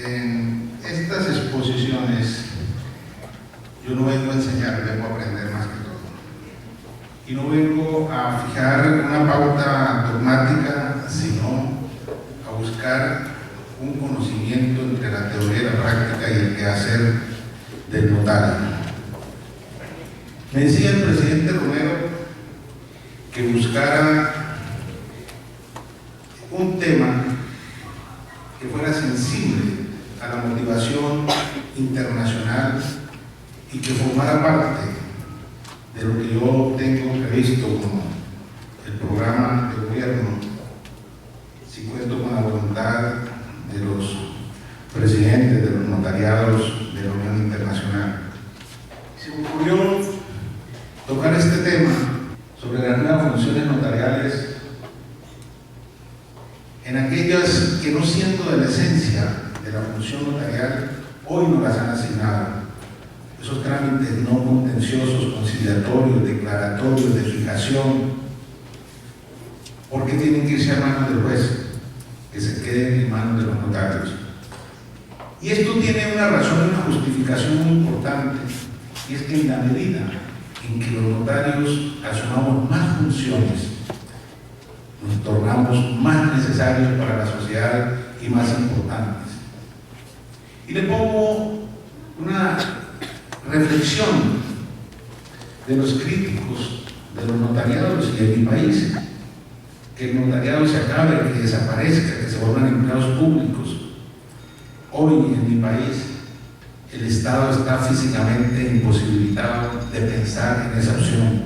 En estas exposiciones yo no vengo a enseñar, vengo a aprender más que todo. Y no vengo a fijar una pauta dogmática, sino a buscar un conocimiento entre la teoría y la práctica y el quehacer del notario. Me decía el presidente Romero que buscara un tema que fuera sensible a la motivación internacional y que formara parte de lo que yo tengo previsto como el programa de gobierno, si cuento con la voluntad de los presidentes de los notariados de la Unión Internacional. Se me ocurrió tocar este tema sobre las nuevas funciones notariales en aquellas que, no siendo de la esencia de la función notarial, hoy no las han asignado. Esos trámites no contenciosos, conciliatorios, declaratorios, de fijación, ¿por qué tienen que irse a manos del juez? Que se queden en manos de los notarios. Y esto tiene una razón y una justificación muy importante, y es que en la medida en que los notarios asumamos más funciones, nos tornamos más necesarios para la sociedad y más importantes. Y le pongo una reflexión de los críticos de los notariados y de mi país: que el notariado se acabe, que desaparezca, que se vuelvan empleados públicos. Hoy en mi país el Estado está físicamente imposibilitado de pensar en esa opción,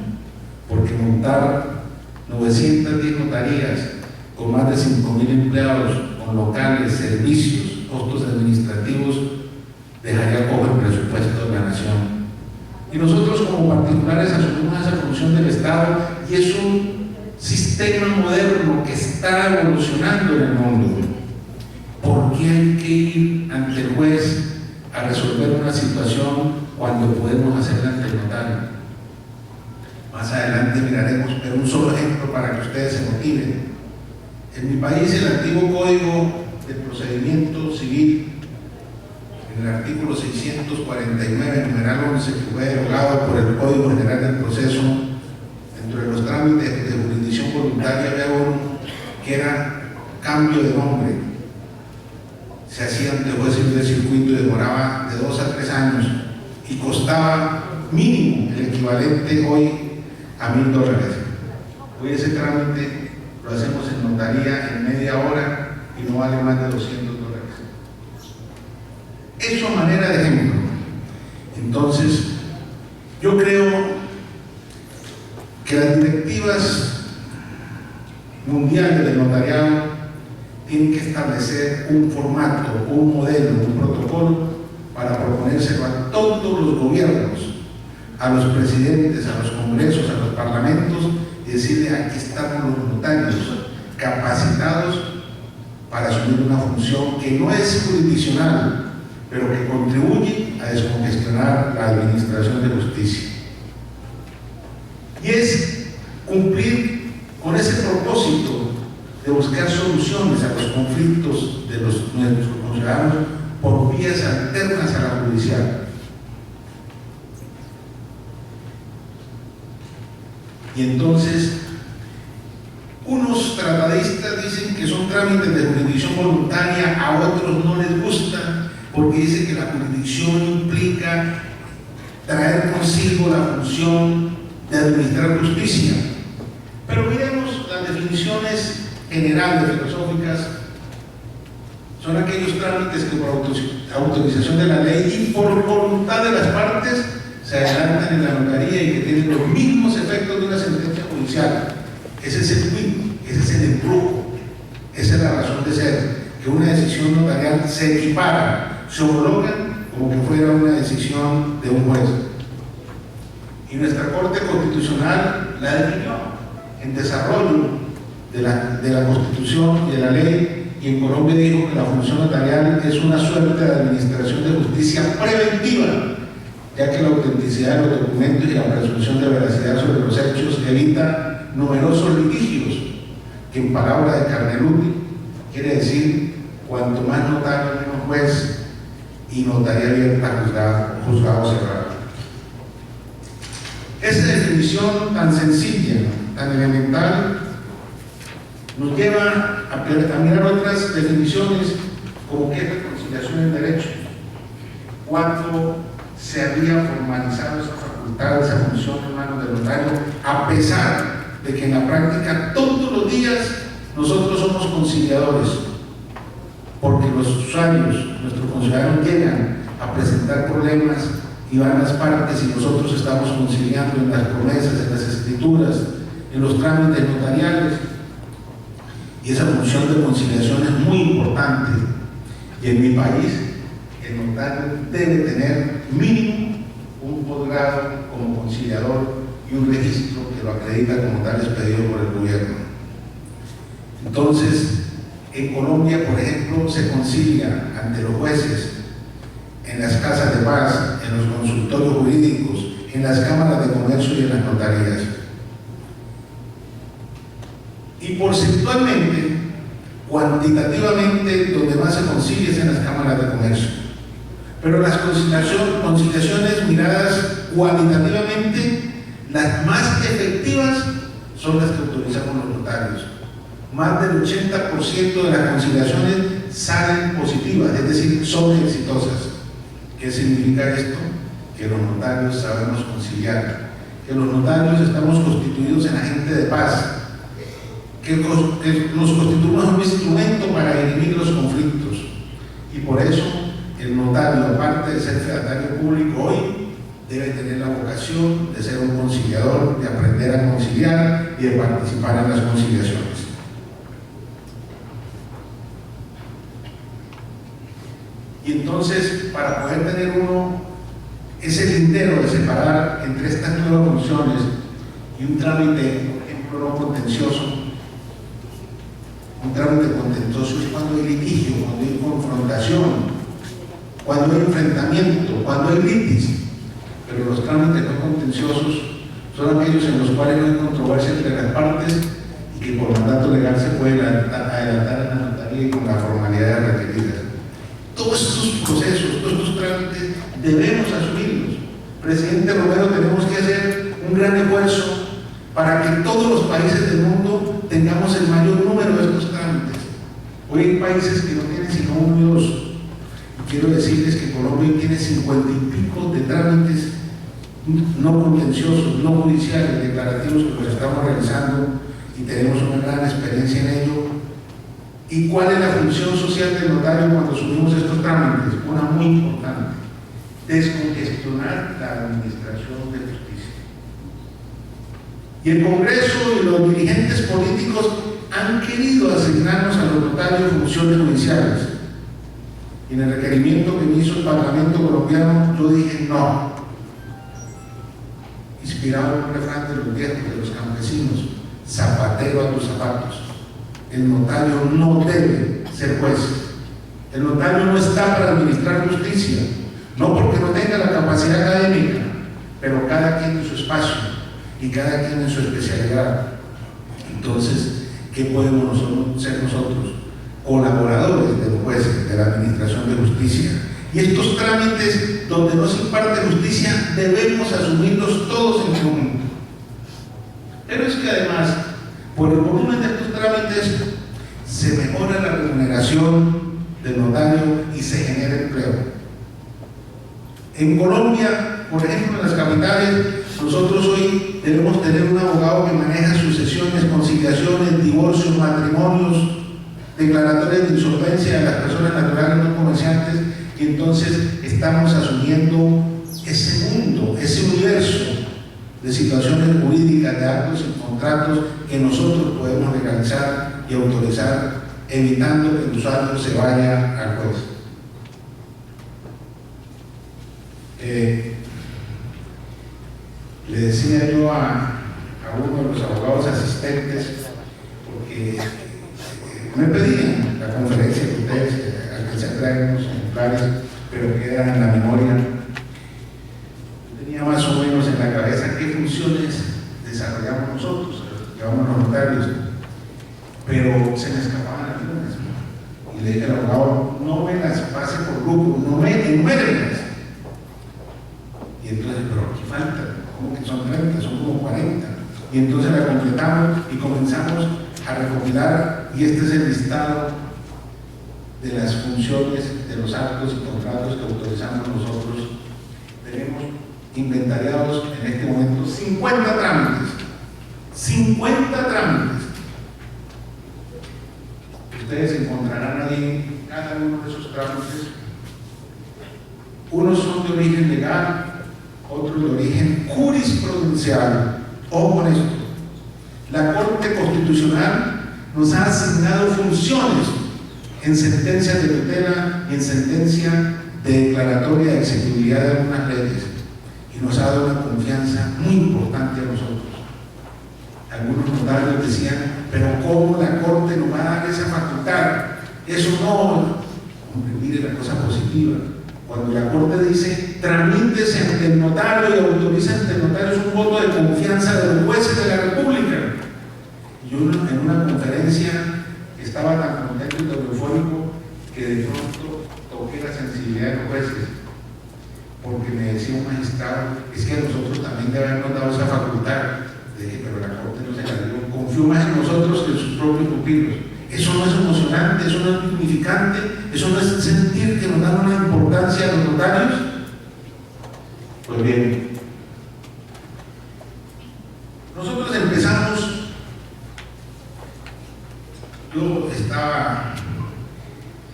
porque montar 910 notarías con más de 5.000 empleados, con locales, servicios, costos administrativos, dejaría cojo el presupuesto de la nación. Y nosotros como particulares asumimos esa función del Estado, y es un sistema moderno que está evolucionando en el mundo. ¿Por qué hay que ir ante el juez a resolver una situación cuando podemos hacerla ante el notario? Más adelante miraremos, pero un solo ejemplo para que ustedes se motiven. En mi país, el antiguo Código de Procedimiento Civil, en el artículo 649, numeral 11, que fue derogado por el Código General del Proceso, dentro de los trámites de jurisdicción voluntaria había uno que era cambio de nombre. Se hacía ante juez civil de circuito y demoraba de 2 a 3 años y costaba mínimo el equivalente hoy a $1.000. Hoy ese trámite lo hacemos en notaría en media hora y no vale más de $200. Eso a manera de ejemplo. Entonces, yo creo que las directivas mundiales del notariado tienen que establecer un formato, un modelo, un protocolo para proponérselo a todos los gobiernos, a los presidentes, a los congresos, a los parlamentos, y decirle: aquí estamos los notarios capacitados para asumir una función que no es jurisdiccional, pero que contribuye a descongestionar la administración de justicia. Y es cumplir con ese propósito de buscar soluciones a los conflictos de nuestros conciudadanos por vías alternas a la judicial. Y entonces, unos tratadistas dicen que son trámites de jurisdicción voluntaria, a otros no les gusta, porque dicen que la jurisdicción implica traer consigo la función de administrar justicia. Pero miremos las definiciones generales, filosóficas. Son aquellos trámites que por autorización de la ley y por voluntad de las partes se adelantan en la notaría y que tienen los mismos efectos de una sentencia judicial. Ese es el quid, ese es el embrujo, esa es la razón de ser, que una decisión notarial se equipara, se homologa como que fuera una decisión de un juez. Y nuestra Corte Constitucional la definió en desarrollo de la Constitución y de la ley, y en Colombia dijo que la función notarial es una suerte de administración de justicia preventiva, ya que la autenticidad de los documentos y la presunción de veracidad sobre los hechos evita numerosos litigios, que en palabra de Carneluti quiere decir: cuanto más notario, menos juez y notaría abierta juzgado cerrado. Esa definición tan sencilla, tan elemental, nos lleva a mirar otras definiciones como qué es reconciliación en derecho, cuándo se había formalizado esa facultad, esa función en manos del notario, a pesar de que en la práctica todos los días nosotros somos conciliadores, porque los usuarios, nuestros conciudadanos llegan a presentar problemas y van las partes y nosotros estamos conciliando en las promesas, en las escrituras, en los trámites notariales, y esa función de conciliación es muy importante. Y en mi país el notario debe tener mínimo un posgrado como conciliador y un registro que lo acredita como tal expedido por el gobierno. Entonces, en Colombia, por ejemplo, se concilia ante los jueces, en las casas de paz, en los consultorios jurídicos, en las cámaras de comercio y en las notarías. Y porcentualmente, cuantitativamente, donde más se concilia es en las cámaras de comercio. Pero las conciliaciones miradas cualitativamente, las más efectivas son las que autorizamos los notarios. Más del 80% de las conciliaciones salen positivas, es decir, son exitosas. ¿Qué significa esto? Que los notarios sabemos conciliar, que los notarios estamos constituidos en agente de paz, que nos constituimos un instrumento para dirimir los conflictos. Y por eso el notario, aparte de ser fedatario público hoy, debe tener la vocación de ser un conciliador, de aprender a conciliar y de participar en las conciliaciones. Y entonces, para poder tener uno ese lindero de separar entre estas nuevas funciones y un trámite, por ejemplo, no contencioso, un trámite contencioso es cuando hay litigio, cuando hay confrontación, cuando hay enfrentamiento, cuando hay litis. Pero los trámites no contenciosos son aquellos en los cuales no hay controversia entre las partes y que por mandato legal se pueden adelantar en la notaría y con las formalidades requeridas. Todos estos procesos, todos estos trámites debemos asumirlos. Presidente Romero, tenemos que hacer un gran esfuerzo para que todos los países del mundo tengamos el mayor número de estos trámites. Hoy hay países que no tienen sino uno y dos. Quiero decirles que Colombia tiene 50 y pico de trámites no contenciosos, no judiciales, declarativos que los estamos realizando y tenemos una gran experiencia en ello. ¿Y cuál es la función social del notario cuando asumimos estos trámites? Una muy importante: descongestionar la administración de justicia. Y el Congreso y los dirigentes políticos han querido asignarnos a los notarios funciones judiciales. Y en el requerimiento que me hizo el Parlamento colombiano, yo dije no. Inspirado en un refrán de los viejos, de los campesinos: zapatero a tus zapatos. El notario no debe ser juez. El notario no está para administrar justicia, no porque no tenga la capacidad académica, pero cada quien en su espacio y cada quien en su especialidad. Entonces, ¿qué podemos ser nosotros? Colaboradores de los jueces, de la administración de justicia. Y estos trámites donde no se imparte justicia debemos asumirlos todos en conjunto. Pero es que además, por el volumen de estos trámites, se mejora la remuneración del notario y se genera empleo. En Colombia, por ejemplo, en las capitales, nosotros hoy debemos tener un abogado que maneja sucesiones, conciliaciones, divorcios, matrimonios, declaratorias de insolvencia de las personas naturales no comerciantes, y entonces estamos asumiendo ese mundo, ese universo de situaciones jurídicas, de actos y contratos que nosotros podemos legalizar y autorizar, evitando que el usuario se vaya al juez. Le decía yo a uno de los abogados asistentes, porque me pedían la conferencia que ustedes alcancé a traer unos ejemplares, pero quedan en la memoria. Tenía más o menos en la cabeza qué funciones desarrollamos nosotros, llevamos los notarios, pero se me escapaban algunas. Y Y le dije al abogado, no me las pase por grupo, no me enumérenlas. Y entonces, pero aquí falta, como que son 30, son como 40. Y entonces la completamos y comenzamos a recopilar, y este es el listado de las funciones, de los actos y contratos que autorizamos nosotros. Tenemos inventariados en este momento 50 trámites. 50 trámites. Ustedes encontrarán ahí cada uno de esos trámites. Unos son de origen legal, otros de origen jurisprudencial. Ojo con esto. La Corte Constitucional nos ha asignado funciones en sentencias de tutela y en sentencia de declaratoria de execuibilidad de algunas leyes, y nos ha dado una confianza muy importante a nosotros. Algunos notarios decían, pero ¿cómo la Corte nos va a dar esa facultad? Eso no. Hombre, mire la cosa positiva. Cuando la Corte dice, tramítese ante el notario y autoriza ante el notario, es un voto de confianza de los jueces de la República. Yo en una conferencia estaba tan contento y tan eufórico que de pronto toqué la sensibilidad de los jueces, porque me decía un magistrado, es que a nosotros también debe habernos dado esa facultad. Le dije, pero la Corte no se la dio, confío más en nosotros que en sus propios pupilos. Eso no es emocionante, eso no es dignificante, eso no es sentir que nos dan una importancia a los notarios. Pues bien, nosotros empezamos. Yo estaba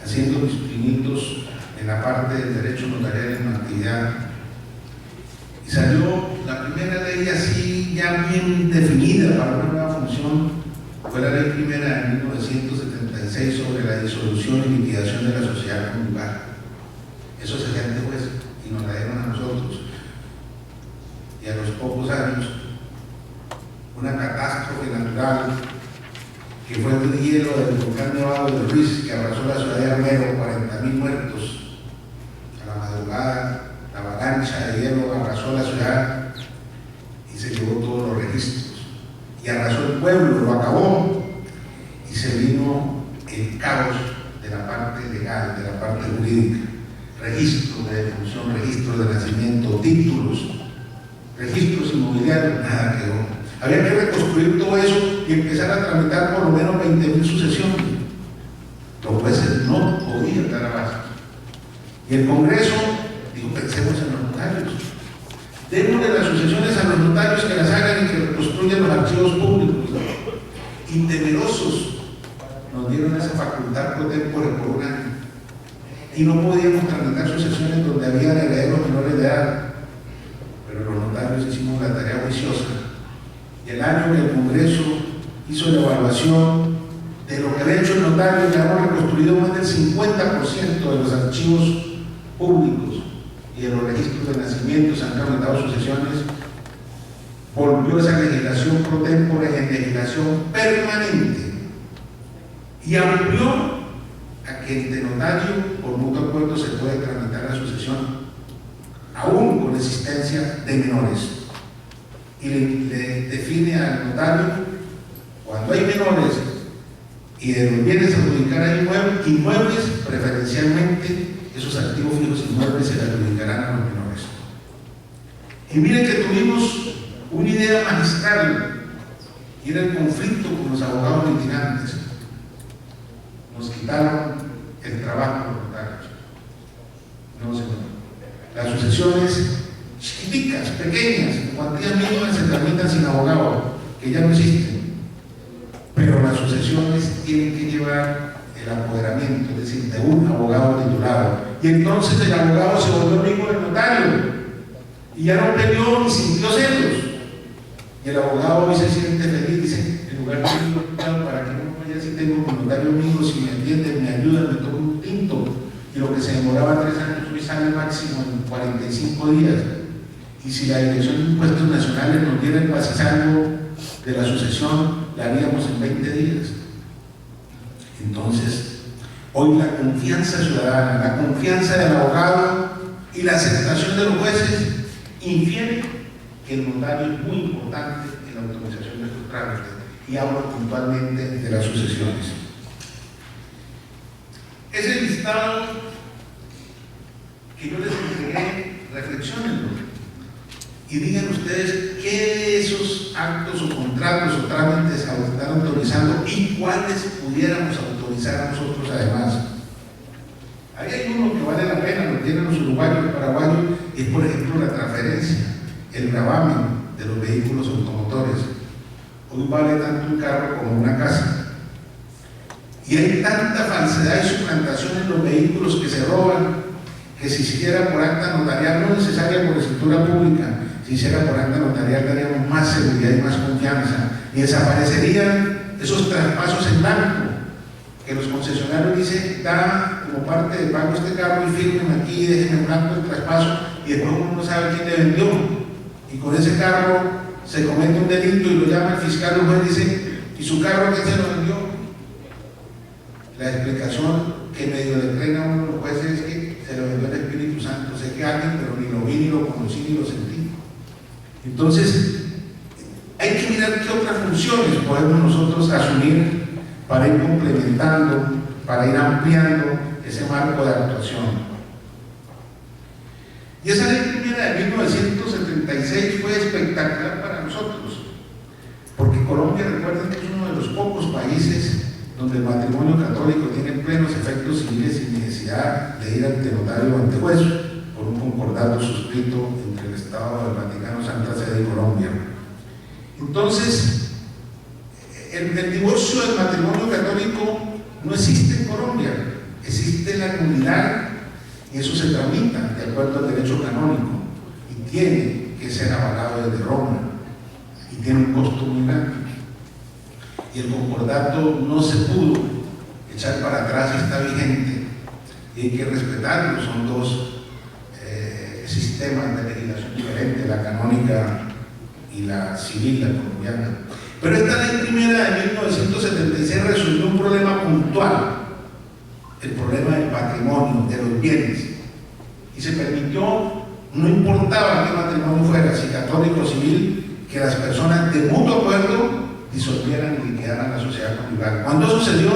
haciendo mis pinitos en la parte del derecho notarial en una actividad, y salió la primera ley así ya bien definida para una nueva función. Fue la ley primera de 1976 sobre la disolución y liquidación de la sociedad conyugal. Eso se hacía antes, pues, y nos la dieron a nosotros. Y a los pocos años, una catástrofe natural, que fue el hielo del volcán Nevado del Ruiz, que arrasó la ciudad de Armero, 40.000 muertos. A la madrugada, la avalancha de hielo arrasó la ciudad y se llevó todos los registros. Y arrasó el pueblo, lo acabó. Y se vino el caos de la parte legal, de la parte jurídica. Registros de defunción, registros de nacimiento, títulos, registros inmobiliarios, nada quedó. Había que reconstruir todo eso y empezar a tramitar por lo menos 20.000 sucesiones. Los jueces no podían dar abasto. Y el Congreso dijo, pensemos en los notarios. Démosle las sucesiones a los notarios, que las hagan y que reconstruyan los archivos públicos. Y temerosos nos dieron esa facultad pro tempore por un año. Y no podíamos tramitar sucesiones donde había herederos menores de edad. Pero los notarios hicimos la tarea juiciosa. Y el año que el Congreso hizo la evaluación de lo que había hecho el notario, ya hemos reconstruido más del 50% de los archivos públicos y de los registros de nacimiento, se han tramitado sucesiones. Volvió esa legislación pro tempore en legislación permanente y amplió a que entre notario por mutuo acuerdo se puede tramitar la sucesión aún con existencia de menores, y le define al notario cuando hay menores y de los bienes a adjudicar a inmuebles, preferencialmente esos activos fijos inmuebles se le adjudicarán a los menores. Y miren que tuvimos una idea magistral, y era el conflicto con los abogados litigantes. Nos quitaron el trabajo a los notarios. No, señor. Las sucesiones chiquiticas, pequeñas, en cuantías mínimas se tramitan sin abogado, que ya no existen. Pero las sucesiones tienen que llevar el apoderamiento, es decir, de un abogado titulado. Y entonces el abogado se volvió amigo del notario y ya no peleó ni sintió celos. Y el abogado hoy se siente feliz, dice, en lugar de ir para que no vaya, si tengo un notario amigo, si me entiende, me ayuda, me toma un tinto. Y lo que se demoraba 3 años hoy sale máximo en 45 días. Y si la Dirección de Impuestos Nacionales nos diera el pasisalvo de la sucesión, la haríamos en 20 días. Entonces, hoy la confianza ciudadana, la confianza del abogado y la aceptación de los jueces infiere que el notario es muy importante en la autorización de estos trámites, y hablo puntualmente de las sucesiones. Ese listado que yo les entregué, reflexionenlo y digan ustedes qué de esos actos o contratos o trámites están autorizando y cuáles pudiéramos autorizar nosotros además. Ahí hay uno que vale la pena, lo tienen los uruguayos y paraguayos, y es por ejemplo la transferencia, el gravamen de los vehículos automotores. Hoy vale tanto un carro como una casa. Y hay tanta falsedad y suplantación en los vehículos que se roban, que si se hiciera por acta notarial, no necesaria por escritura pública, si hiciera por acta notarial daríamos más seguridad y más confianza, y desaparecerían esos traspasos en blanco, que los concesionarios dicen, da como parte de pago este carro y firmen aquí, dejen en blanco el traspaso, y después uno no sabe quién le vendió, y con ese carro se comete un delito y lo llama el fiscal, el juez dice, ¿y su carro a quién se lo vendió? La explicación que medio le creen a uno los jueces es que se lo vendió el Espíritu Santo, sé que alguien, pero ni lo vi, ni lo conocí, ni lo sentí. Entonces, hay que mirar qué otras funciones podemos nosotros asumir para ir complementando, para ir ampliando ese marco de actuación. Y esa ley primera de 1976 fue espectacular para nosotros, porque Colombia, recuerden que es uno de los pocos países donde el matrimonio católico tiene plenos efectos civiles sin necesidad de ir ante notario o ante juez, por un concordato suscrito entre el Estado del Vaticano, Santa Sede y Colombia. Entonces, el divorcio del matrimonio católico no existe en Colombia, existe en la comunidad y eso se tramita de acuerdo al derecho canónico y tiene que ser avalado desde Roma y tiene un costo muy grande. Y el concordato no se pudo echar para atrás, está vigente y hay que respetarlo. Son dos sistemas de legislación diferentes, la canónica y la civil, la colombiana. Pero esta ley primera de 1976 resolvió un problema puntual, el problema del patrimonio, de los bienes, y se permitió, no importaba qué matrimonio fuera, si católico o civil, que las personas de mutuo acuerdo disolvieran y liquidaran la sociedad conyugal. Cuando sucedió,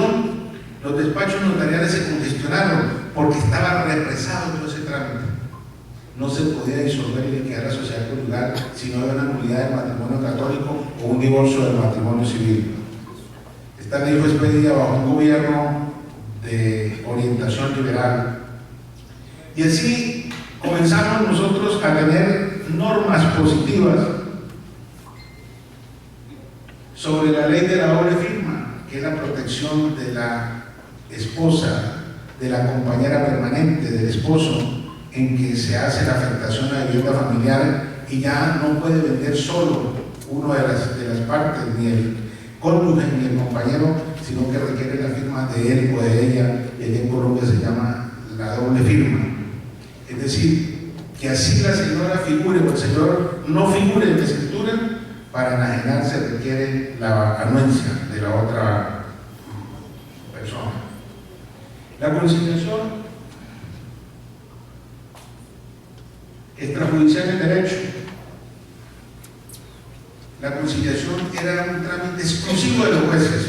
los despachos notariales se congestionaron porque estaba represado todo ese trámite. No se podía disolver y liquidar la sociedad conyugal si no había una nulidad del matrimonio católico o un divorcio del matrimonio civil. Esta ley fue expedida bajo un gobierno de orientación liberal. Y así comenzamos nosotros a tener normas positivas sobre la ley de la doble firma, que es la protección de la esposa, de la compañera permanente, del esposo, en que se hace la afectación a la vivienda familiar y ya no puede vender solo uno de las partes, ni el cónyuge ni el compañero, sino que requiere la firma de él o de ella, y allá en Colombia se llama la doble firma. Es decir, que así la señora figure o el señor no figure en la escritura, para enajenar se requiere la anuencia de la otra persona. La conciliación extrajudicial en derecho. La conciliación era un trámite exclusivo de los jueces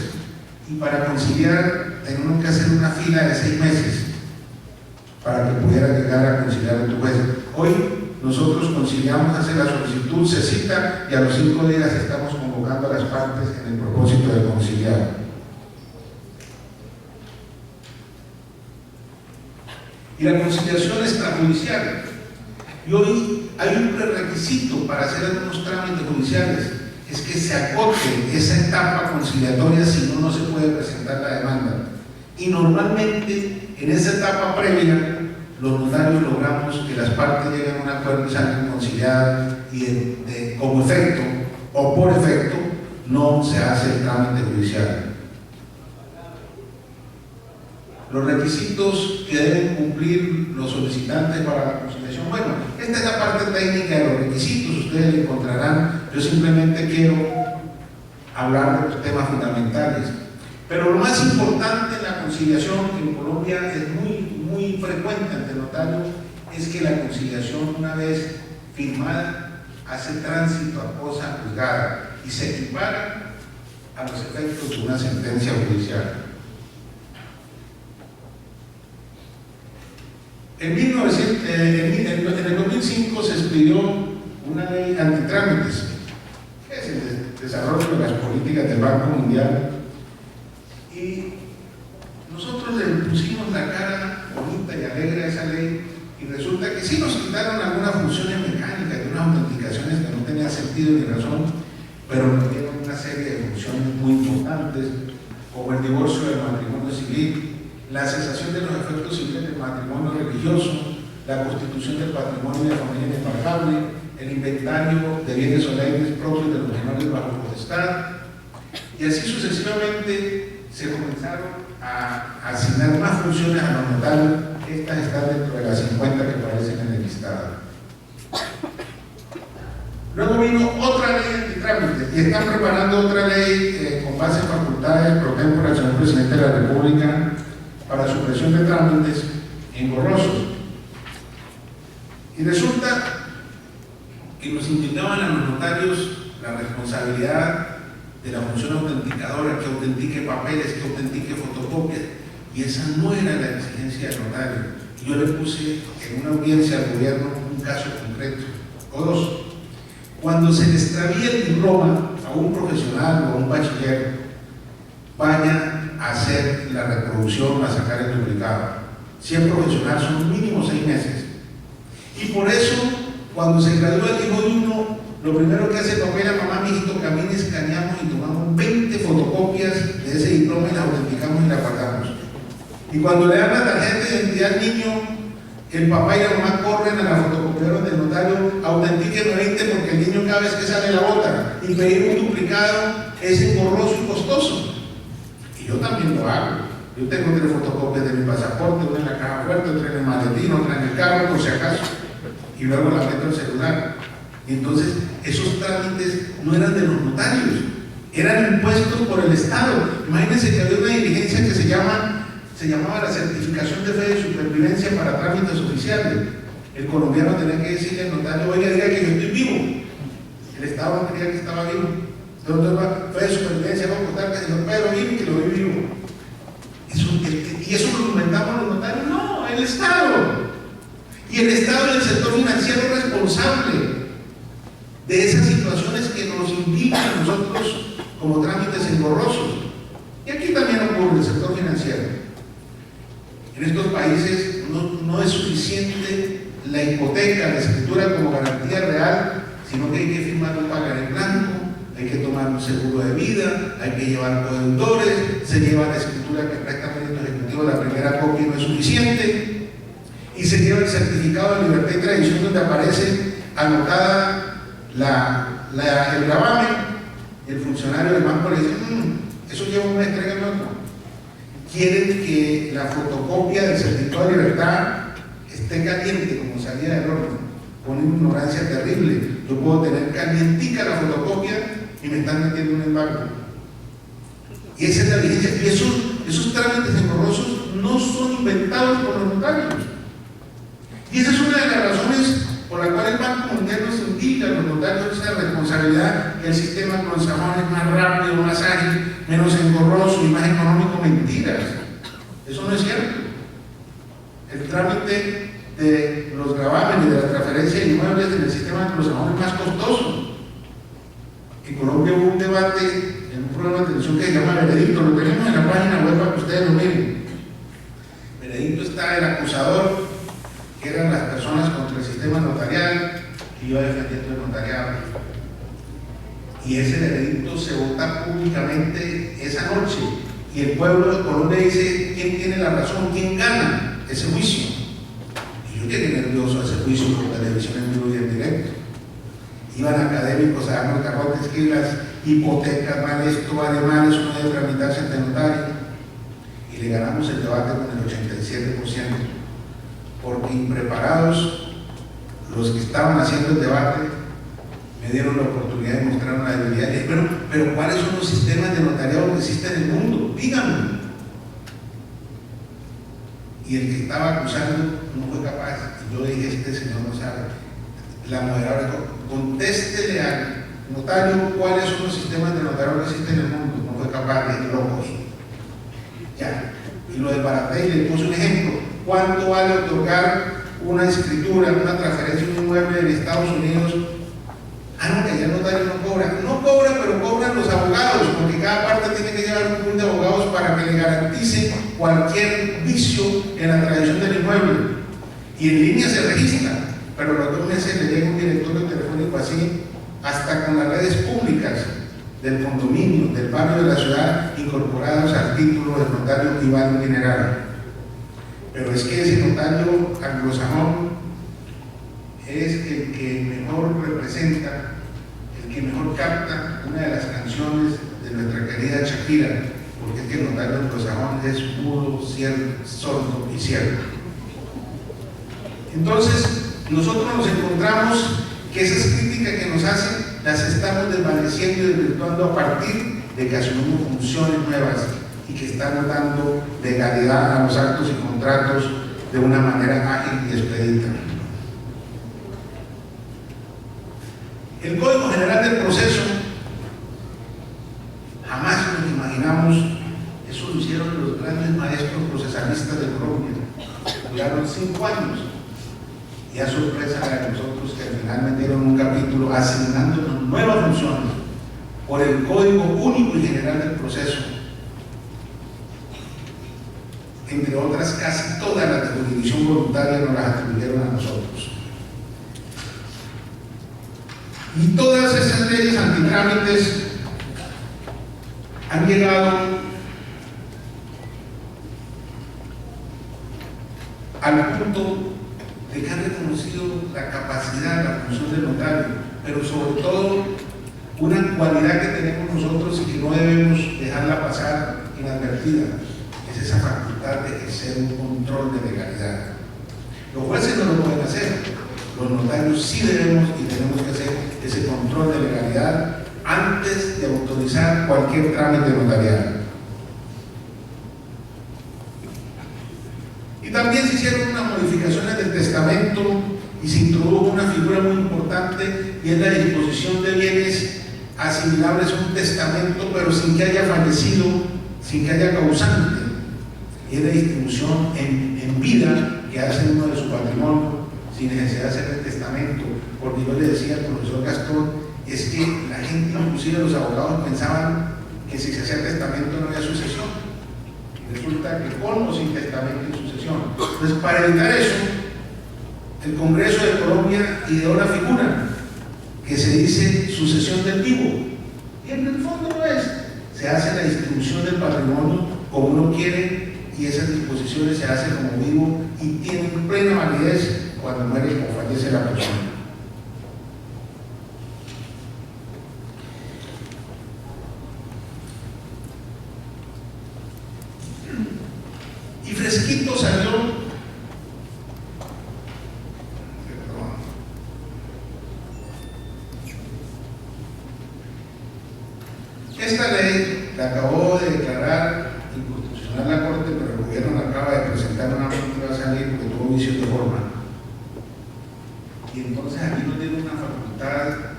y para conciliar tenían que hacer una fila de 6 meses para que pudiera llegar a conciliar a tu juez. Hoy nosotros conciliamos, hace la solicitud, se cita y a los 5 días estamos convocando a las partes en el propósito de conciliar. Y la conciliación extrajudicial. Y hoy hay un prerequisito para hacer algunos trámites judiciales, es que se acote esa etapa conciliatoria, si no, no se puede presentar la demanda. Y normalmente en esa etapa previa, los notarios logramos que las partes lleguen a un acuerdo y salgan conciliadas y como efecto o por efecto no se hace el trámite judicial. Los requisitos que deben cumplir los solicitantes para la conciliación. Bueno, esta es la parte técnica de los requisitos, ustedes lo encontrarán. Yo simplemente quiero hablar de los temas fundamentales. Pero lo más importante en la conciliación, que en Colombia es muy frecuente ante el notario, es que la conciliación, una vez firmada, hace tránsito a cosa juzgada y se equipara a los efectos de una sentencia judicial. En el 2005 se expidió una ley antitrámites, que es el desarrollo de las políticas del Banco Mundial, y nosotros le pusimos la cara bonita y alegre a esa ley, y resulta que sí nos quitaron algunas funciones mecánicas de unas autenticaciones que no tenían sentido ni razón, pero nos dieron una serie de funciones muy importantes, como el divorcio del matrimonio civil, la cesación de los efectos civiles del matrimonio religioso, la constitución del patrimonio de la familia inempagable, el inventario de bienes solemnes propios de los menores bajo potestad, y así sucesivamente se comenzaron a asignar más funciones a los notarios. Estas están dentro de las 50 que aparecen en el listado. Luego vino otra ley antitrámite y están preparando otra ley con base en facultades pro tempore al señor presidente de la República para supresión de trámites engorrosos. Y resulta que nos indicaban a los notarios la responsabilidad de la función autenticadora, que autentique papeles, que autentique fotocopias, y esa no era la exigencia del notario. Yo le puse en una audiencia al gobierno un caso concreto, o dos. Cuando se le extravía el diploma a un profesional o a un bachiller, vaya a hacer la reproducción, a sacar el duplicado. Si es profesional son mínimo 6 meses. Y por eso, cuando se gradúa el hijo de uno, lo primero que hace el papá y la mamá: mijito, camina, escaneamos y tomamos 20 fotocopias de ese diploma y las autenticamos y las guardamos. Y cuando le dan la tarjeta de identidad al niño, el papá y la mamá corren a la fotocopiadora del notario: autentíqueme 20 porque el niño cada vez que sale la bota. Y pedir un duplicado es engorroso y costoso. Y yo también lo hago. Yo tengo 3 fotocopias de mi pasaporte, una en la caja fuerte, otra en el maletín, otra en el carro, por si acaso. Y luego la meto en el celular. Y entonces, esos trámites no eran de los notarios, eran impuestos por el Estado. Imagínense que había una diligencia que se llamaba la certificación de fe de supervivencia para trámites oficiales. El colombiano tenía que decirle al notario: oiga, diga que yo estoy vivo. El Estado no creía que estaba vivo. Entonces, fe de supervivencia va a contar que el señor Pedro vive y que lo vi vivo. ¿Y eso lo inventamos los notarios? No, el Estado. Y el Estado y el sector financiero es responsable de esas situaciones que nos indican a nosotros como trámites engorrosos. Y aquí también ocurre el sector financiero. En estos países no es suficiente la hipoteca, la escritura como garantía real, sino que hay que firmar un pagaré en blanco, hay que tomar un seguro de vida, hay que llevar codeudores, se lleva la escritura que presta mérito ejecutivo, la primera copia no es suficiente, y se lleva el certificado de libertad y tradición donde aparece anotada el gravamen, y el funcionario del banco le dice: eso lleva un mes, tráigame otro. Quieren que la fotocopia del certificado de libertad esté caliente, como salía del horno, con una ignorancia terrible. Yo puedo tener calientica la fotocopia y me están metiendo un embargo. Y esa es la vigencia. Y esos trámites engorrosos no son inventados por los notarios. Y esa es una de las razones por la cual el Banco Mundial nos indica a los notarios esa responsabilidad, que el sistema anglosajón es más rápido, más ágil, menos engorroso y más económico. Mentiras. Eso no es cierto. El trámite de los gravámenes, de la transferencia de inmuebles en el sistema anglosajón es más costoso. En Colombia hubo un debate en un programa de televisión que se llama Veredicto. Lo tenemos en la página web para que ustedes lo miren. Veredicto está el acusador, que eran las personas contra el sistema notarial, y yo defendiendo el notariado. Y ese veredicto se vota públicamente esa noche, y el pueblo de Colombia dice: ¿quién tiene la razón? ¿Quién gana ese juicio? Y yo quedé nervioso a ese juicio por televisión en vivo y en directo. Iban académicos a darnos garrotes que las hipotecas, mal esto, vale mal, eso no debe tramitarse ante notario. Y le ganamos el debate con el 87%. Porque impreparados, los que estaban haciendo el debate me dieron la oportunidad de mostrar una debilidad. Y dije: pero ¿cuáles son los sistemas de notariado que existen en el mundo? Díganme. Y el que estaba acusando no fue capaz. Y yo dije: este señor no sabe. La moderadora dijo: contéstele al notario cuáles son los sistemas de notariado que existen en el mundo. No fue capaz, de loco. Ya. Y lo desbaraté y le puse un ejemplo. cuánto vale otorgar una escritura, una transferencia de un inmueble en Estados Unidos. Ah, no, que allá el notario no cobra. No cobra, pero cobran los abogados, porque cada parte tiene que llevar un pool de abogados para que le garantice cualquier vicio en la tradición del inmueble. Y en línea se registra, pero a los 2 meses le llega un directorio telefónico así, hasta con las redes públicas del condominio, del barrio de la ciudad, incorporados al título del notario Iván Mineral. Pero es que ese notario anglosajón es el que mejor representa, el que mejor capta una de las canciones de nuestra querida Shakira, porque es que el notario anglosajón es mudo, sordo y ciego. Entonces, nosotros nos encontramos que esas críticas que nos hacen las estamos desvaneciendo y desvirtuando a partir de que asumimos funciones nuevas y que estamos dando legalidad a los actos y contratos de una manera ágil y expedita. El Código General del Proceso, jamás nos imaginamos, eso lo hicieron los grandes maestros procesalistas de Colombia, duraron 5 años, y a sorpresa de nosotros que al final metieron un capítulo asignándonos nuevas funciones por el Código Único y General del Proceso, entre otras casi todas las de jurisdicción voluntaria nos las atribuyeron a nosotros. Y todas esas leyes antitrámites han llegado al punto de que han reconocido la capacidad, la función del notario, pero sobre todo una cualidad que tenemos nosotros y que no debemos dejarla pasar inadvertida, es esa facultad de ejercer un control de legalidad. Los jueces no lo pueden hacer, los notarios sí debemos y tenemos que hacer ese control de legalidad antes de autorizar cualquier trámite notarial. Y también se hicieron unas modificaciones del testamento y se introdujo una figura muy importante, y es la disposición de bienes asimilables a un testamento, pero sin que haya fallecido, sin que haya causante. Y es la distribución en vida que hace uno de su patrimonio sin necesidad de hacer el testamento. Porque yo le decía al profesor Gastón, es que la gente, inclusive los abogados, pensaban que si se hacía testamento no había sucesión. Resulta que con o sin testamento y sucesión. Entonces, para evitar eso, el Congreso de Colombia ideó una figura que se dice sucesión del vivo, y en el fondo no es. Se hace la distribución del patrimonio como uno quiere, y esas disposiciones se hacen como vivo y tienen plena validez cuando muere o fallece la persona. Y fresquito salió esta ley, la acabó de declarar inconstitucional la Corte, pero el gobierno la acaba de presentar una ley que va a salir porque tuvo vicios de forma. Y entonces aquí nos dieron una facultad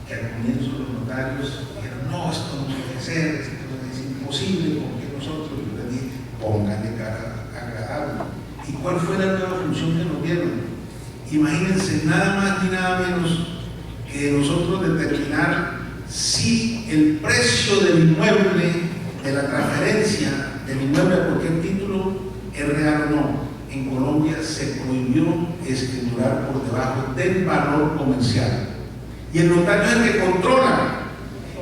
que al comienzo los notarios dijeron, no, esto no puede ser, esto es imposible, porque nosotros, yo les dije, pónganle cara agradable. ¿Y cuál fue la nueva función que nos dieron? Imagínense, nada más ni nada menos que nosotros determinar si el precio del inmueble, de la transferencia del inmueble a cualquier título, es real o no. En Colombia se prohibió escriturar por debajo del valor comercial. Y el notario es el que controla.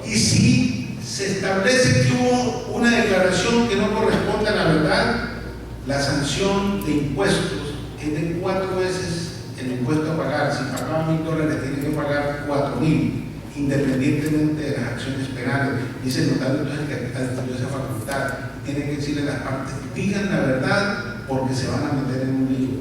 Y si se establece que hubo una declaración que no corresponde a la verdad, la sanción de impuestos es de 4 veces el impuesto a pagar. Si pagaba $1,000, tiene que pagar 4.000, independientemente de las acciones penales. Dice el notario entonces que adquirió esa facultad. Tienen que decirle a las partes, digan la verdad, porque se van a meter en un lío.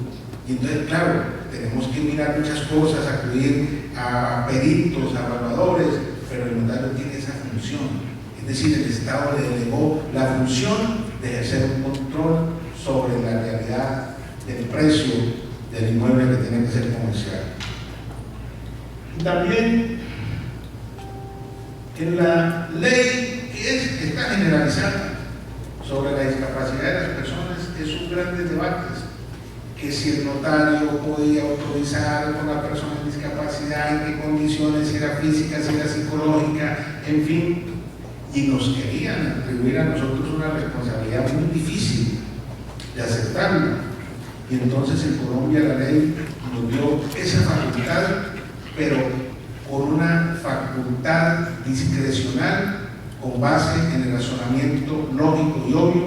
Y entonces, claro, tenemos que mirar muchas cosas, acudir a peritos, a evaluadores, pero el notario tiene esa función. Es decir, el Estado le delegó la función de ejercer un control sobre la realidad del precio del inmueble que tiene que ser comercial. Y también en la ley que está generalizada sobre la discapacidad de las personas, es un gran debate. que si el notario podía autorizar con la persona con discapacidad, en qué condiciones, si era física, si era psicológica, en fin, y nos querían atribuir a nosotros una responsabilidad muy difícil de aceptarla. Y entonces en Colombia la ley nos dio esa facultad, pero con una facultad discrecional con base en el razonamiento lógico y obvio,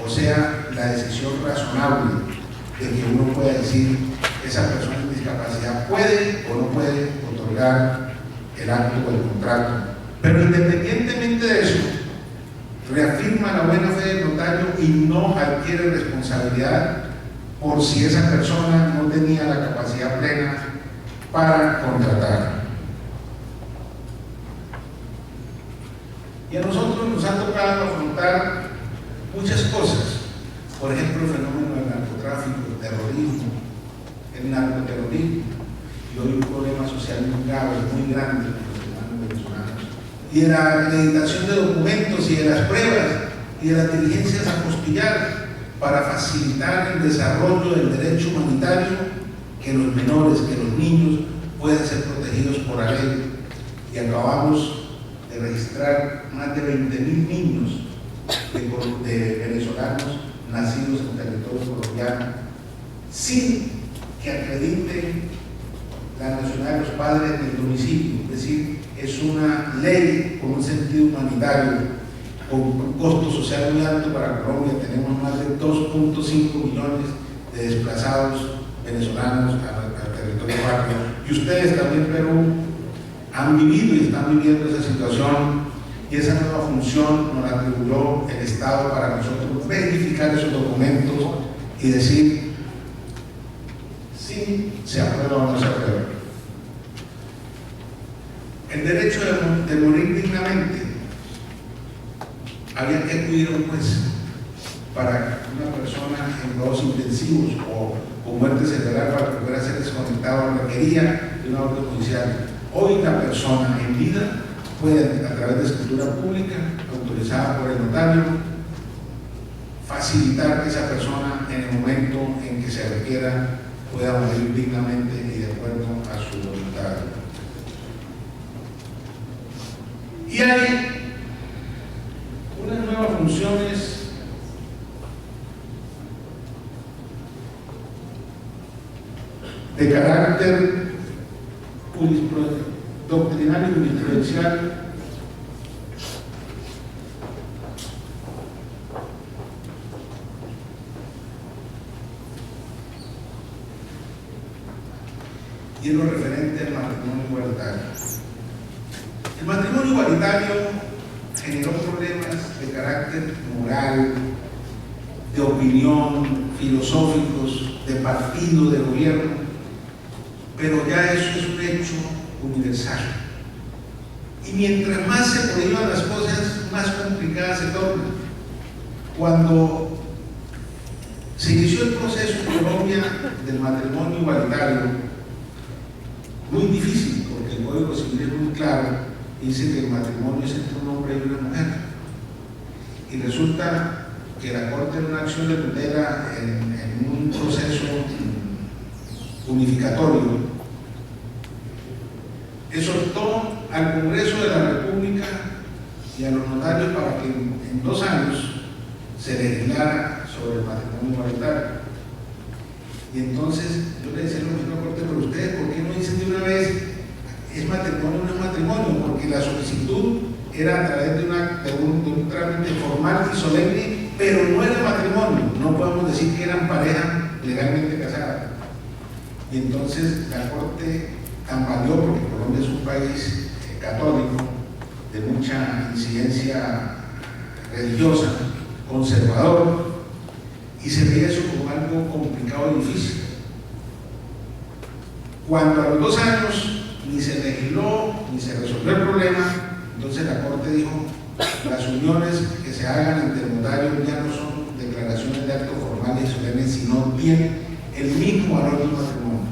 o sea, la decisión razonable de que uno pueda decir esa persona con discapacidad puede o no puede otorgar el acto o el contrato. Pero independientemente de eso, reafirma la buena fe del notario y no adquiere responsabilidad por si esa persona no tenía la capacidad plena para contratar. Y a nosotros nos ha tocado afrontar muchas cosas, por ejemplo, el fenómeno del narcotráfico, el terrorismo, el narcoterrorismo, y hoy un problema social muy grave, muy grande en los hermanos venezolanos, y de la acreditación de documentos y de las pruebas y de las diligencias a postillar para facilitar el desarrollo del derecho humanitario, que los menores, que los niños puedan ser protegidos por la ley. Y acabamos de registrar más de 20.000 niños de venezolanos nacidos en territorio colombiano sin que acrediten la nacionalidad de los padres del domicilio. Es decir, es una ley con un sentido humanitario, con un costo social muy alto para Colombia. Tenemos más de 2.5 millones de desplazados venezolanos al territorio patrio. Y ustedes también, Perú, han vivido y están viviendo esa situación, y esa nueva función nos la atribuyó el Estado para nosotros verificar esos documentos y decir si se aprueba o no se aprueba. El derecho de morir dignamente, había que acudir a un juez para una persona en cuidados intensivos o con muerte cerebral para que pudiera ser desconectado, requería de una orden judicial. Hoy la persona en vida puede, a través de escritura pública autorizada por el notario, facilitar que esa persona en el momento en que se requiera pueda morir dignamente y de acuerdo a su voluntad. Y hay unas nuevas funciones de carácter doctrinal y jurisprudencial y en lo referente al matrimonio igualitario. El matrimonio igualitario generó problemas de carácter moral, de opinión, filosóficos, de partido, de gobierno, pero ya eso es un hecho universal. Y mientras más se prohíban las cosas, más complicadas se tornan. Cuando se inició el proceso en Colombia del matrimonio igualitario, muy difícil, porque el Código Civil es muy claro, dice que el matrimonio es entre un hombre y una mujer. Y resulta que la Corte en una acción de tutela en un proceso unificatorio exhortó al Congreso de la República y a los notarios para que en 2 años se legislara sobre el matrimonio igualitario. Y entonces yo le decía a la misma Corte, pero ustedes, ¿por qué no dicen de una vez es matrimonio o no es matrimonio? Porque la solicitud era a través de un trámite formal y solemne, pero no era matrimonio. No podemos decir que eran pareja legalmente casada. Y entonces la Corte tambaleó, porque Colombia es un país católico de mucha incidencia religiosa, conservador, y se veía eso como algo complicado y difícil. Cuando a los 2 años ni se legisló ni se resolvió el problema, entonces la Corte dijo: las uniones que se hagan entre notarios ya no son declaraciones de actos formales y solemnes, sino tienen el mismo valor de un matrimonio.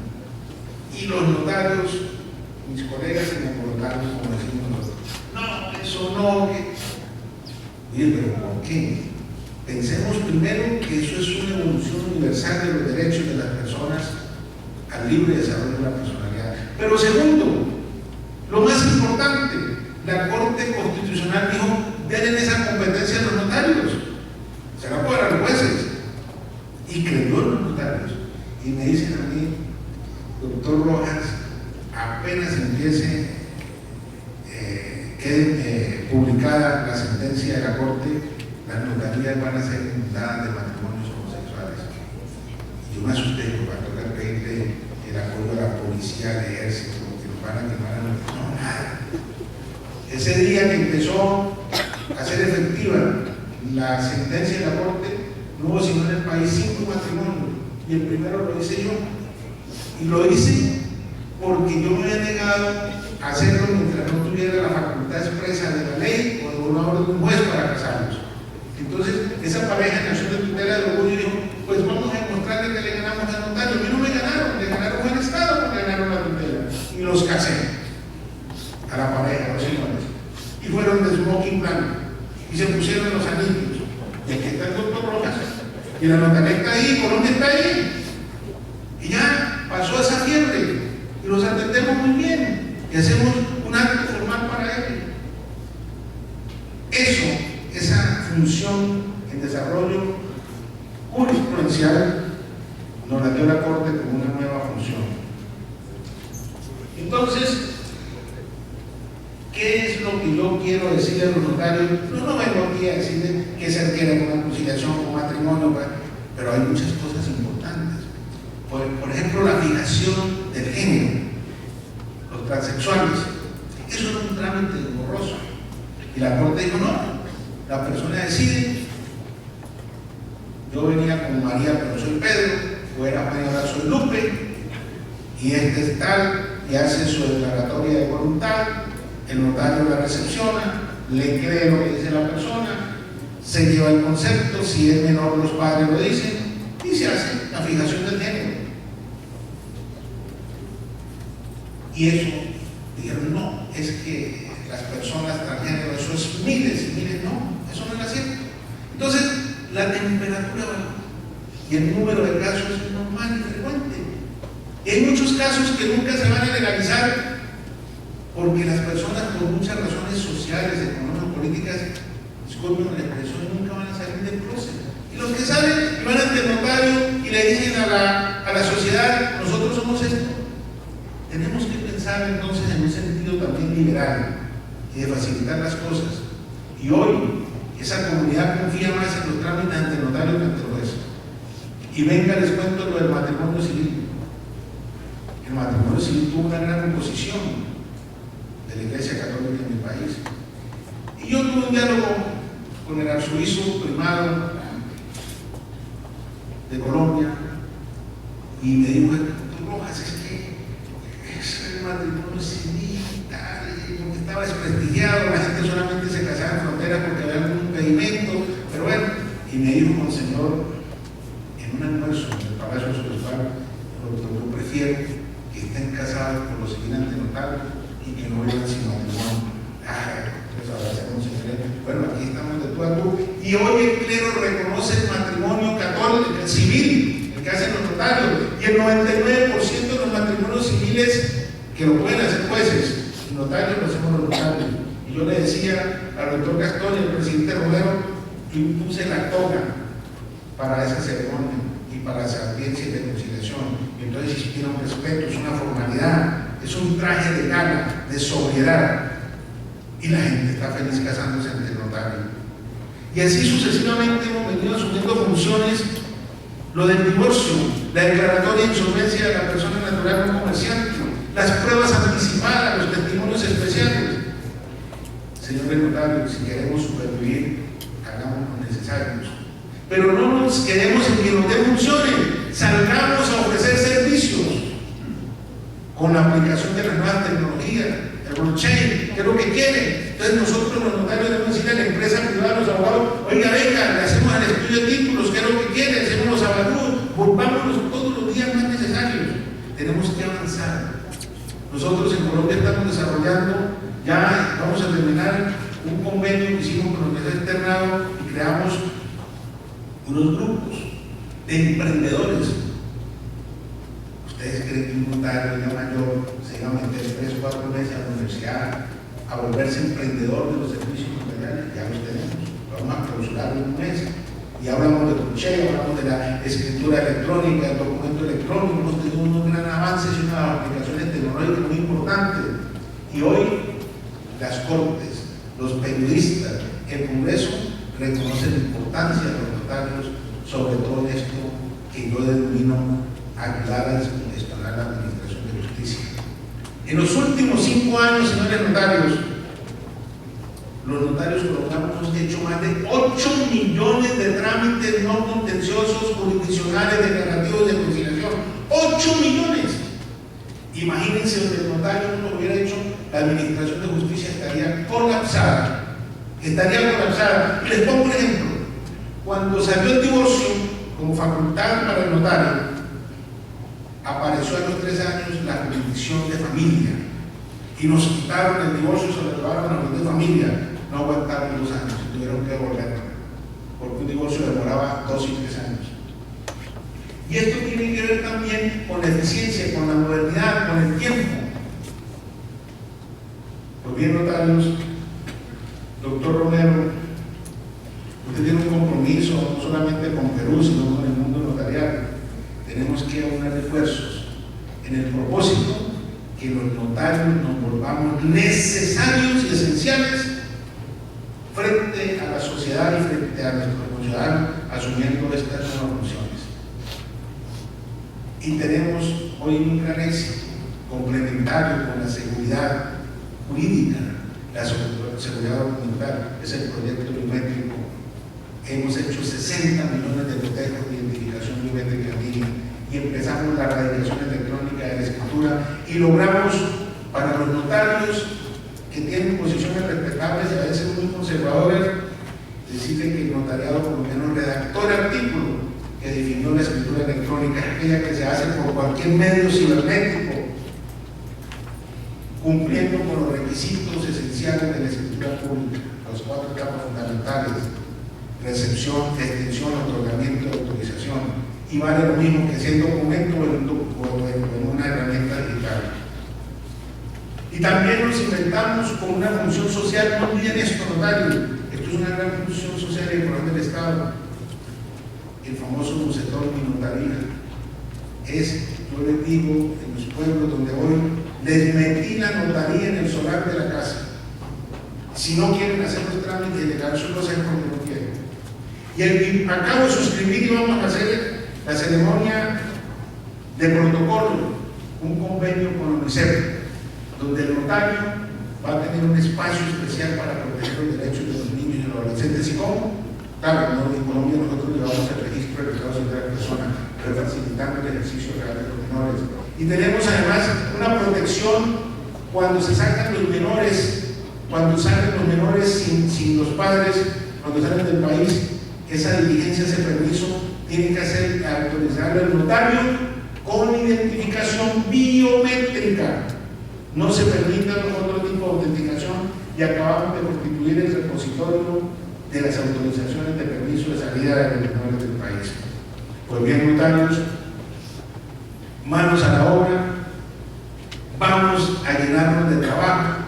Y los notarios, mis colegas que me colocaron, como decimos nosotros, no, eso no, que... Oye, pero ¿por qué? Pensemos primero que eso es una evolución universal de los derechos de las personas al libre desarrollo de la personalidad. Pero segundo, lo más importante, la Corte Constitucional dijo: denle esa competencia a los notarios, se la pueden a los jueces, y creyó en los notarios. Y me dicen a mí: doctor Rojas, apenas empiece, quede publicada la sentencia de la Corte, las notarías van a ser inundadas de matrimonios homosexuales. Y yo me asusté, porque va a tocar pedirle el apoyo a la policía, al ejército, que nos van a quemar a los... No, nada. Ese día que empezó a ser efectiva la sentencia de la Corte, no hubo sino en el país 5 matrimonios, y el primero lo hice yo. Y lo hice porque yo me había negado a hacerlo mientras no tuviera la facultad expresa de la ley o de una orden de un juez para casarlos. Entonces, esa pareja en acción de tutela de orgullo dijo: pues vamos a demostrarle que le ganamos al notario. A mí no me ganaron, le ganaron al Estado porque ganaron la tutela. Y los casé a la pareja, a los señores. Y fueron de smoking blanco. Y se pusieron los anillos. Y aquí está el doctor Rojas. Y la notaría está ahí, Colombia está ahí. Y ya pasó esa fiebre. Y los atendemos muy bien. Y hacemos un acto formal para ellos. Eso, esa función en desarrollo jurisprudencial, nos la dio la Corte como una nueva función. Entonces, ¿qué es lo que yo quiero decir a los notarios? No vengo aquí a decirles que se adquiere con una conciliación, con matrimonio, pero hay muchas cosas importantes. Por ejemplo, la fijación del género, los transexuales. Eso es un trámite engorroso. Y la Corte dijo: no, la persona decide. Yo venía como María, pero soy Pedro, o era María, ahora soy Lupe, y este es tal, y hace su declaratoria de voluntad, el notario la recepciona, le cree lo que dice la persona, se lleva el concepto, si es menor los padres lo dicen, y se hace la fijación del género. Y eso, dijeron: no, es que las personas transgénero, eso es miles y miles. No, eso no era cierto. Entonces, la temperatura bajó y el número de casos es normal y frecuente. Y hay muchos casos que nunca se van a legalizar porque las personas, por muchas razones sociales, económicas, políticas, disculpen la expresión, nunca van a salir del closet. Y los que salen van ante el notario y le dicen a la sociedad: nosotros somos esto. Tenemos que pensar entonces en un sentido también liberal y de facilitar las cosas. Y hoy esa comunidad confía más en los trámites ante el notario que ante el juez. Y venga, les cuento lo del matrimonio civil. El matrimonio civil tuvo una gran oposición de la Iglesia Católica en mi país. Y yo tuve un diálogo con el arzobispo primado de Colombia y me dijo: doctor Rojas, es que el matrimonio civil porque estaba desprestigiado, la gente solamente se casaba en frontera porque había algún impedimento, pero bueno. Y me dijo: monseñor, en un almuerzo en el Palacio de su Estado, yo prefiero que estén casados por los siguientes notarios y que no vivan sin matrimonio. Pues ahora se monseñor, bueno, aquí estamos de tú a tú. Y hoy el clero reconoce el matrimonio católico, el civil, el que hacen los notarios, y el 99% de los matrimonios civiles que lo pueden hacer jueces y notarios lo hacemos los notarios. Y yo le decía al doctor Gastón y al presidente Romero: yo impuse la toga para esa ceremonia y para las audiencias de conciliación. Y entonces existieron respeto, es una formalidad, es un traje de gala, de sobriedad. Y la gente está feliz casándose ante el notario. Y así sucesivamente hemos venido asumiendo funciones. Lo del divorcio, la declaratoria de insolvencia de la persona natural no comerciante, las pruebas anticipadas, los testimonios especiales. Señores notarios, si queremos supervivir, hagamos lo necesario. Pero no nos quedemos en que nos dé funciones, salgamos a ofrecer servicios con la aplicación de las nuevas tecnologías, el blockchain, que es lo que quieren. Entonces nosotros los notarios debemos decirle a la empresa privada, a los abogados: oiga, venga, le hacemos el estudio de títulos, que es lo que quiere, hacemos los avalúos, volvámonos todos los días más necesarios. Tenemos que avanzar. Nosotros en Colombia estamos desarrollando, ya vamos a terminar un convenio que hicimos con los que se ha externado y creamos unos grupos de emprendedores. ¿Ustedes creen que un notario ya mayor se iba a meter 3 o 4 meses a la universidad a volverse emprendedor de los servicios notariales? Ya los tenemos, vamos a clausurar en un mes. Y hablamos de blockchain, hablamos de la escritura electrónica, el documento electrónico, hemos tenido unos gran avances y unas aplicaciones tecnológicas muy importantes. Y hoy las cortes, los periodistas, el Congreso reconocen la importancia de los notarios, sobre todo en esto que yo denomino ayudar a descongestionar la administración de justicia. En los últimos 5 años, señores notarios, los notarios colombianos hemos hecho más de 8 millones de trámites no contenciosos, jurisdiccionales, declarativos de conciliación. 8 millones. Imagínense donde el notario no lo hubiera hecho, la administración de justicia estaría colapsada. Estaría colapsada. Les pongo un ejemplo. Cuando salió el divorcio como facultad para el notario, apareció a los 3 años la jurisdicción de familia y nos quitaron el divorcio, se lo llevaron a los de familia. No aguantaron 2 años y tuvieron que devolverlo, porque un divorcio demoraba 2 y 3 años. Y esto tiene que ver también con la eficiencia, con la modernidad, con el tiempo. Pues bien, notarios, doctor Romero, usted tiene un compromiso no solamente con Perú, sino con el mundo notarial. Tenemos que aunar esfuerzos en el propósito que los notarios nos volvamos necesarios y esenciales frente a la sociedad y frente a nuestros ciudadanos, asumiendo estas nuevas funciones. Y tenemos hoy un gran éxito complementario con la seguridad jurídica, la seguridad documental, es el proyecto biométrico. Hemos hecho 60 millones de protestos de identificación biométrica en línea y empezamos la radicación electrónica de la escritura y logramos para los notarios que tienen posiciones respetables y a veces muy conservadores, decirle que el notariado colombiano redactó el artículo que definió la escritura electrónica, aquella que se hace por cualquier medio cibernético, cumpliendo con los requisitos esenciales de la escritura pública, las 4 etapas fundamentales: recepción, extensión, otorgamiento de autorización. Y vale lo mismo que sea en documento o en una herramienta digital. Y también nos inventamos con una función social. No olviden esto, notario, esto es una gran función social y importante del Estado. El famoso bucetón y notaría. Yo les digo, en los pueblos donde voy, les metí la notaría en el solar de la casa. Si no quieren hacer los trámites legales, solo hacen porque no quieren. Y acabo de suscribir y vamos a hacer la ceremonia de protocolo, un convenio con la UNICEF, donde el notario va a tener un espacio especial para proteger los derechos de los niños y los adolescentes. ¿Y cómo? Claro, ¿no? En Colombia nosotros llevamos el registro de estados de la persona, pero facilitando el ejercicio real de los menores. Y tenemos además una protección cuando se sacan los menores, cuando salen los menores sin los padres, cuando salen del país. Esa diligencia, ese permiso, tiene que hacer autorizarlo el notario con identificación biométrica. No se permite otro tipo de autenticación y acabamos de constituir el repositorio de las autorizaciones de permiso de salida de los menores del país. Pues bien, notarios, manos a la obra, vamos a llenarnos de trabajo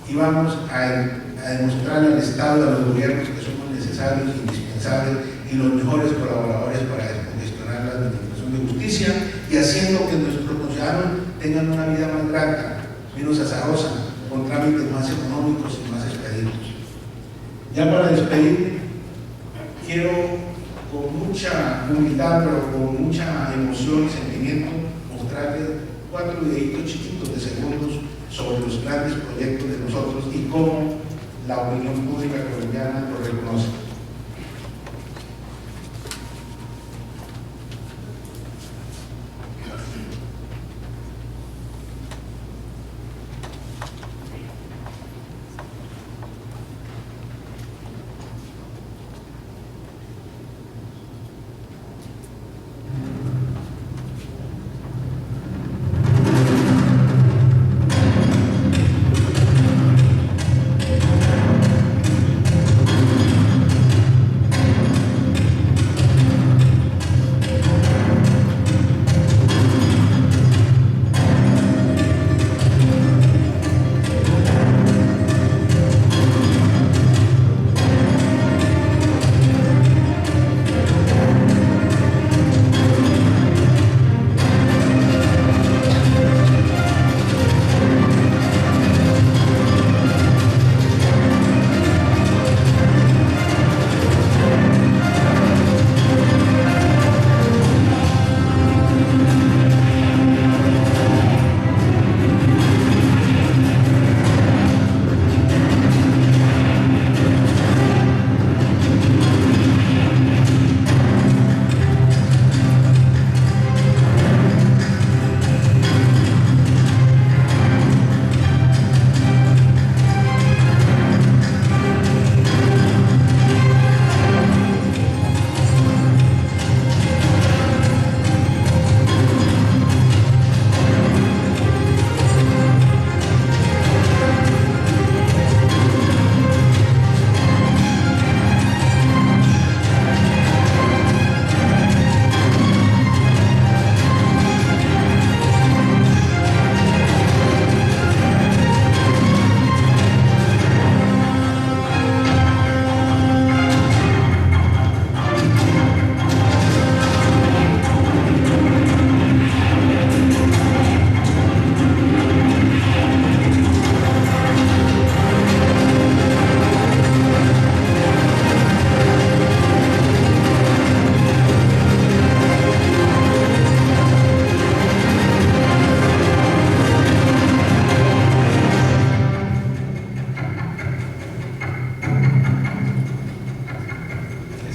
y vamos a demostrar al Estado y a los gobiernos que somos necesarios, indispensables y los mejores colaboradores para descongestionar la administración de justicia y haciendo que nuestros conciudadanos tengan una vida más grata, menos azarosa, con trámites más económicos y más expeditos. Ya para despedirme, quiero con mucha humildad, pero con mucha emoción y sentimiento, mostrarles 4 videitos chiquitos de segundos sobre los grandes proyectos de nosotros y cómo la opinión pública colombiana lo reconoce.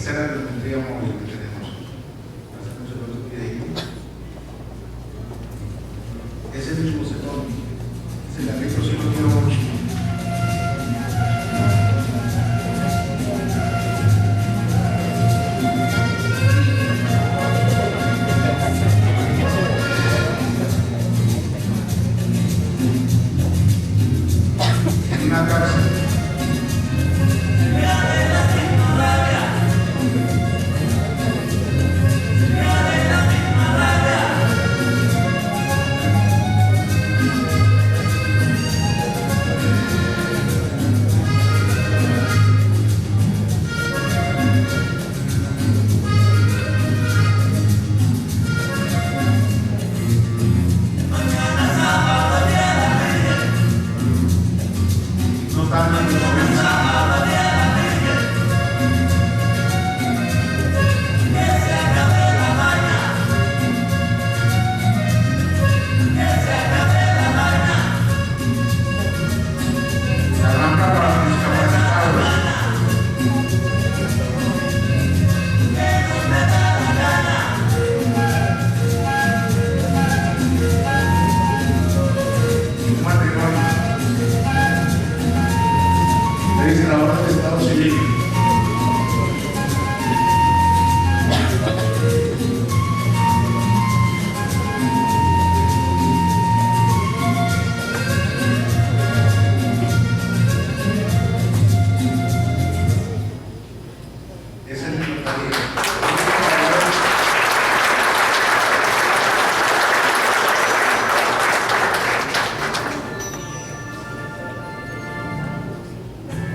Esta es la biometría móvil que tenemos. Hacemos el otro videito. Ese es el bocetón. Ese es el arreglo, si lo quiero mucho. Una cárcel.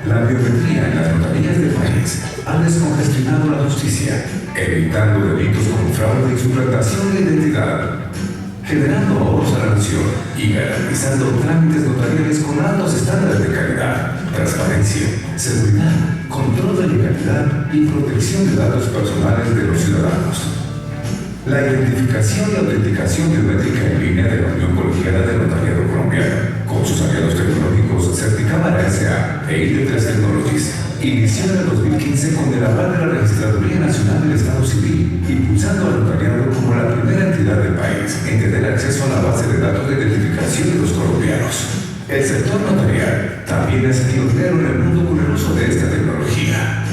La biometría en las notarías del país ha descongestionado la justicia, evitando delitos como fraude y suplantación de identidad, generando ahorros a la nación y garantizando trámites notariales con altos estándares de calidad, transparencia, seguridad, control de legalidad y protección de datos personales de los ciudadanos. La identificación y autenticación biométrica en línea de la Unión Colegiada de Notariado Colombiano, con sus aliados tecnológicos Certicámara S.A. e ID3 Technologies, inició en el 2015 con el aval de la Registraduría Nacional del Estado Civil, impulsando al notariado como la primera entidad del país en tener acceso a la base de datos de identificación de los colombianos. El sector notarial también es pionero en el mundo con el uso de esta tecnología.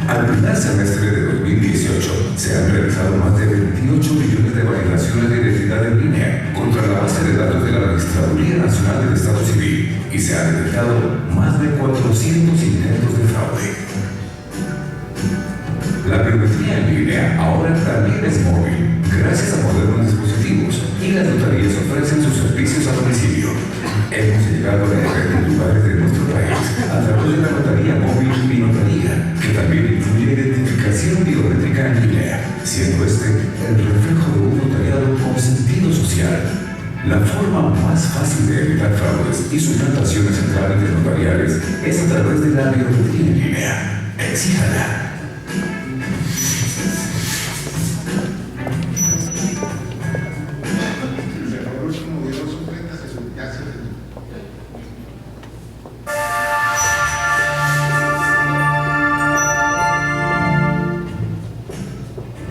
Al primer semestre de 2018 se han realizado más de 28 millones de validaciones de identidad en línea contra la base de datos de la Registraduría Nacional del Estado Civil y se han detectado más de 400 intentos de fraude. La biometría en línea ahora también es móvil, gracias a modernos dispositivos, y las notarías ofrecen sus servicios a domicilio. Hemos llegado a diferentes lugares de nuestro país a través de la notaría móvil y notaría, que también incluye identificación biométrica en línea, siendo este el reflejo de un notariado con sentido social. La forma más fácil de evitar fraudes y suplantaciones en trámites notariales es a través de la biometría en línea. Exíjala.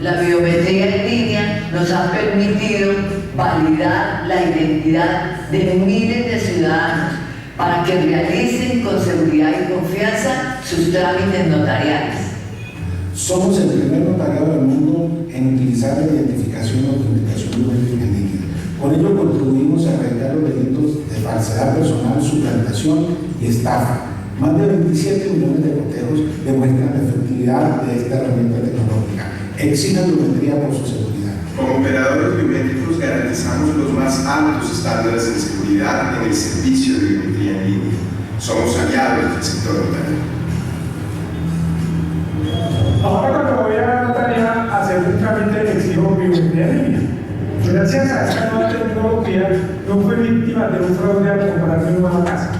La biometría en línea nos ha permitido validar la identidad de miles de ciudadanos para que realicen con seguridad y confianza sus trámites notariales. Somos el primer notariado del mundo en utilizar la identificación y autenticación biométrica en línea. Con ello contribuimos a erradicar los delitos de falsedad personal, suplantación y estafa. Más de 27 millones de cotejos demuestran la efectividad de esta herramienta tecnológica. Exijan biometría por su seguridad. Como operadores biométricos garantizamos los más altos estándares de seguridad en el servicio de biometría en línea. Somos aliados del sector notario. Ahora cuando voy a la notaría a hacer un trámite exijo biometría en línea. Gracias a esta nueva tecnología no fui víctima de un fraude al comprarme una casa.